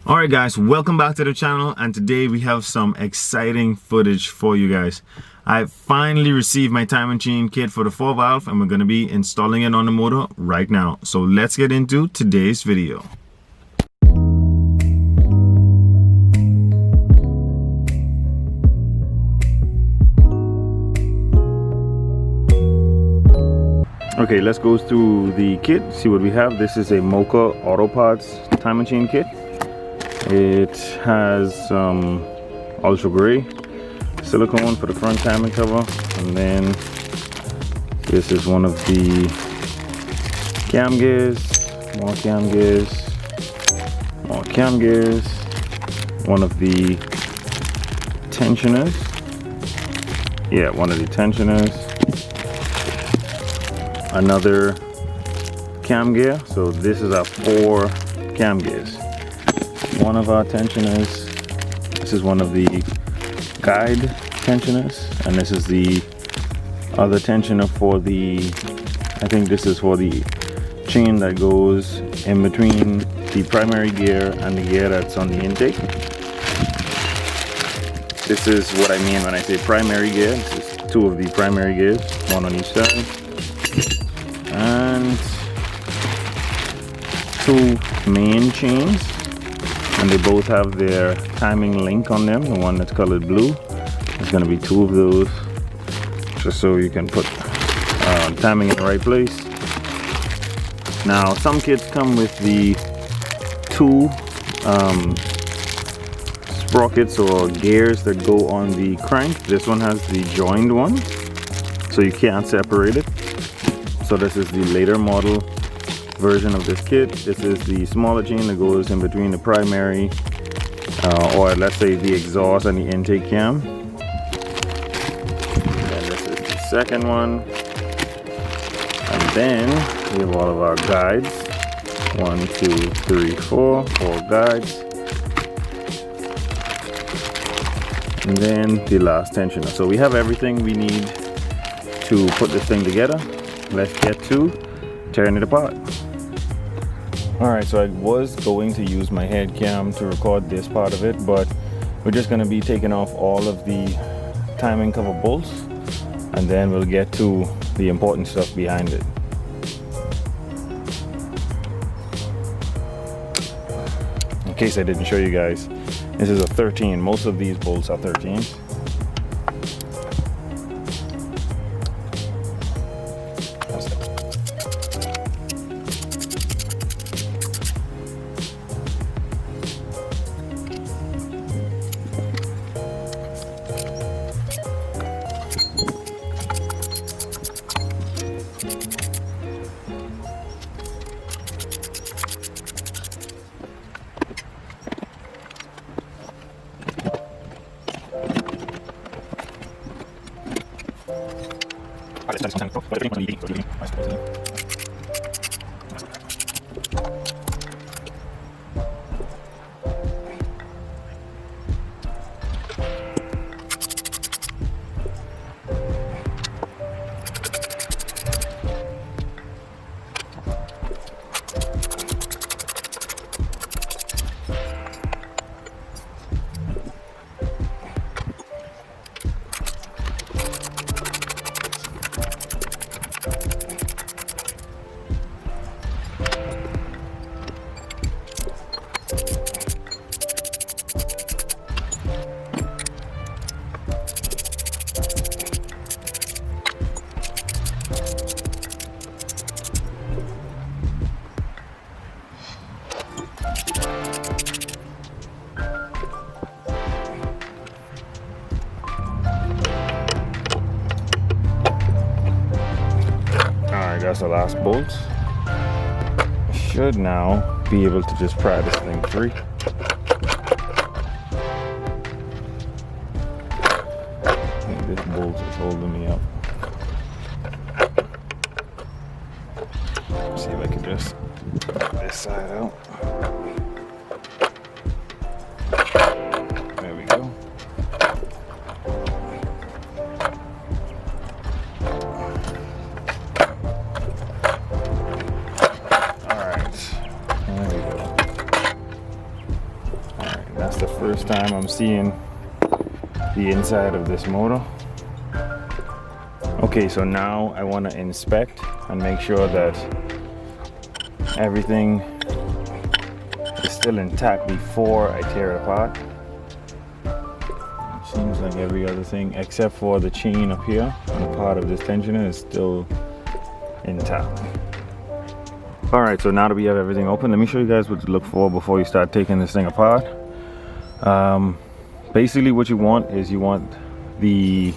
Alright guys, welcome back to the channel, and today we have some exciting footage for you guys. I finally received my timing chain kit for the 4 valve and we're going to be installing it on the motor right now. So let's get into today's video. Okay, let's go through the kit, see what we have. This is a Mocha Auto Parts timing chain kit. It has ultra gray silicone for the front timing cover, and then this is one of the cam gears, more cam gears, more cam gears, one of the tensioners, one of the tensioners, another cam gear. So this is our 4 cam gears. One of our tensioners, this is one of the guide tensioners, and this is the other tensioner for the, I think this is for the chain that goes in between the primary gear and the gear that's on the intake. This is what I mean when I say primary gear. This is 2 of the primary gears, one on each side, and 2 main chains. And they both have their timing link on them. The one that's colored blue, there's going to be 2 of those, just so you can put timing in the right place. Now some kits come with the 2 sprockets or gears that go on the crank. This one has the joined one, so you can't separate it. So this is the later model version of this kit. This is the smaller chain that goes in between the primary or let's say the exhaust and the intake cam. And this is the second one, and then we have all of our guides. 1, 2, 3, 4 guides, and then the last tensioner. So we have everything we need to put this thing together. Let's get to tearing it apart. Alright, so I was going to use my head cam to record this part of it, but we're just going to be taking off all of the timing cover bolts, and then we'll get to the important stuff behind it. In case I didn't show you guys, this is a 13. Most of these bolts are 13s. That's the last bolt. Should now be able to just pry this thing free. I think this bolt is holding me up. See if I can just put this side out. There we go. That's the first time I'm seeing the inside of this motor. Okay, so now I want to inspect and make sure that everything is still intact before I tear it apart. It seems like every other thing except for the chain up here and a part of this tensioner is still intact. Alright, so now that we have everything open, let me show you guys what to look for before you start taking this thing apart. Basically what you want is you want the,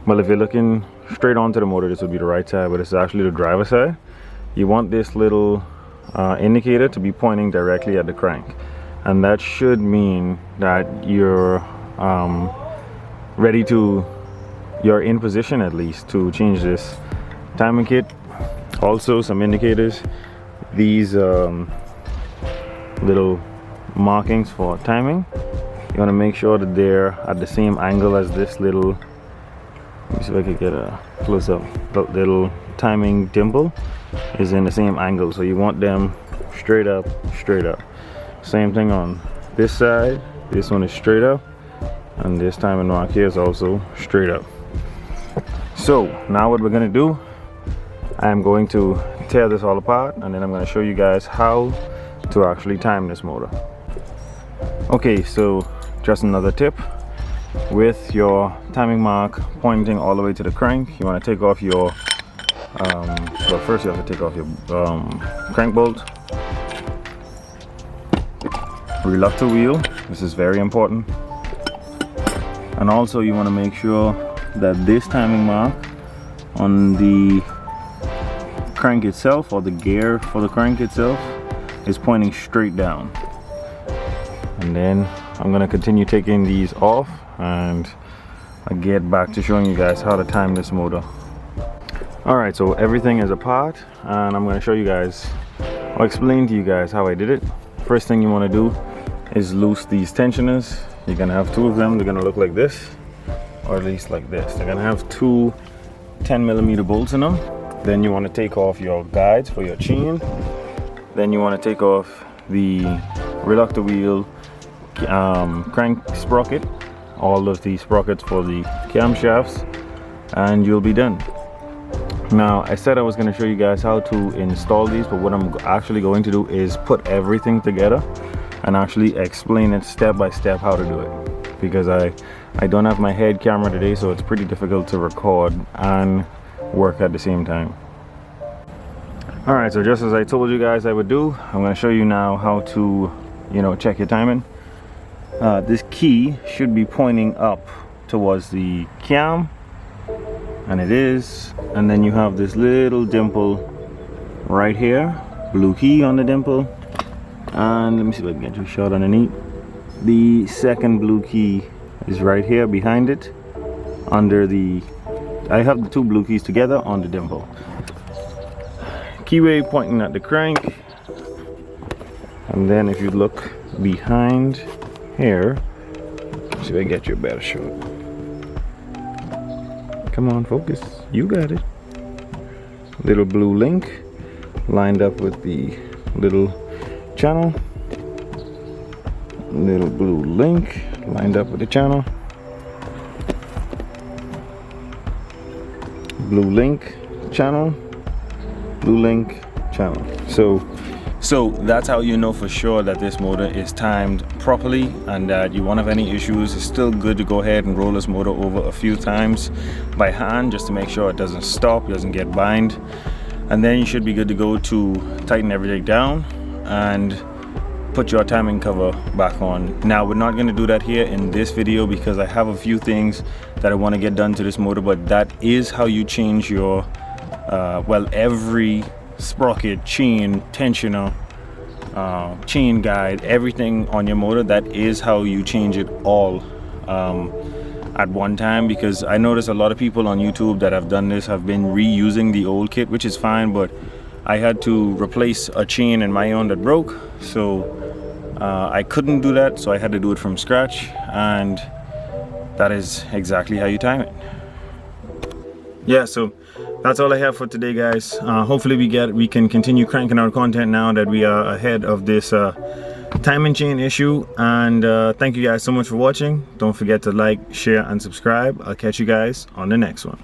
well, if you're looking straight onto the motor, this would be the right side, but it's actually the driver's side. You want this little indicator to be pointing directly at the crank, and that should mean that you're ready to, you're in position at least to change this timing kit. Also some indicators, these little markings for timing, you want to make sure that they're at the same angle as this little, let me see if I could get a close up, the little timing dimple is in the same angle, so you want them straight up, straight up. Same thing on this side, this one is straight up, and this timing mark here is also straight up. So now what we're going to do, I'm going to tear this all apart, and then I'm going to show you guys how to actually time this motor. Okay, so just another tip, with your timing mark pointing all the way to the crank, you want to take off your well, first you have to take off your crank bolt, reluctor wheel, this is very important, and also you want to make sure that this timing mark on the crank itself, or the gear for the crank itself, is pointing straight down. And then I'm going to continue taking these off, and I'll get back to showing you guys how to time this motor. Alright, so everything is apart, and I'm going to show you guys, I'll explain to you guys how I did it. First thing you want to do is loose these tensioners. You're going to have two of them. They're going to look like this, or at least like this. They're going to have two 10mm bolts in them. Then you want to take off your guides for your chain. Then you want to take off the reluctor wheel, crank sprocket, all of the sprockets for the camshafts, and you'll be done. Now, I said I was going to show you guys how to install these, but what I'm actually going to do is put everything together and actually explain it step by step how to do it, because I don't have my head camera today, so it's pretty difficult to record and work at the same time. Alright, so just as I told you guys I would do, I'm going to show you now how to, check your timing. This key should be pointing up towards the cam, and it is, and then you have this little dimple right here, blue key on the dimple, and let me see if I can get you a shot underneath. The second blue key is right here behind it, under the, I have the two blue keys together on the dimple. Keyway pointing at the crank, and then if you look behind here, see if I get you a better shot. Come on, focus, you got it. Little blue link lined up with the little channel. Little blue link lined up with the channel. Blue link channel, blue link channel. So that's how you know for sure that this motor is timed properly and that you won't have any issues. It's still good to go ahead and roll this motor over a few times by hand just to make sure it doesn't stop, doesn't get bind, and then you should be good to go to tighten everything down and put your timing cover back on. Now, we're not going to do that here in this video because I have a few things that I want to get done to this motor, but that is how you change your well, every sprocket, chain, tensioner, chain guide, everything on your motor, that is how you change it all at one time. Because I notice a lot of people on YouTube that have done this have been reusing the old kit, which is fine, but I had to replace a chain in my own that broke, so I couldn't do that, so I had to do it from scratch, and that is exactly how you time it. Yeah, so that's all I have for today, guys. Hopefully we can continue cranking out content now that we are ahead of this timing chain issue. And thank you guys so much for watching. Don't forget to like, share, and subscribe. I'll catch you guys on the next one.